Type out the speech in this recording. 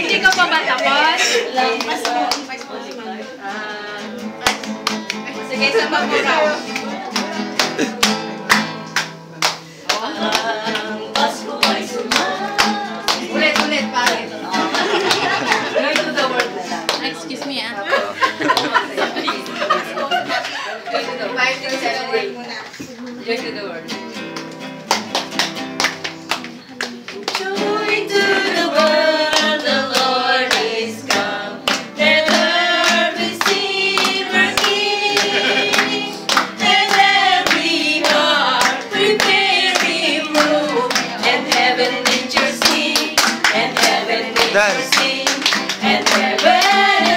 Hindi ka pa ba tapos? Sige, sabag mo raw. Ang Pasko ay Ulit, pare. Joy to the world na lang. Excuse me, ah. Joy to the 5 to 7 days. Joy to the world. Joy to the world, the Lord is come. Let earth receive her King. Let every heart prepare him room. And heaven nature sing, and heaven nature sing, and heaven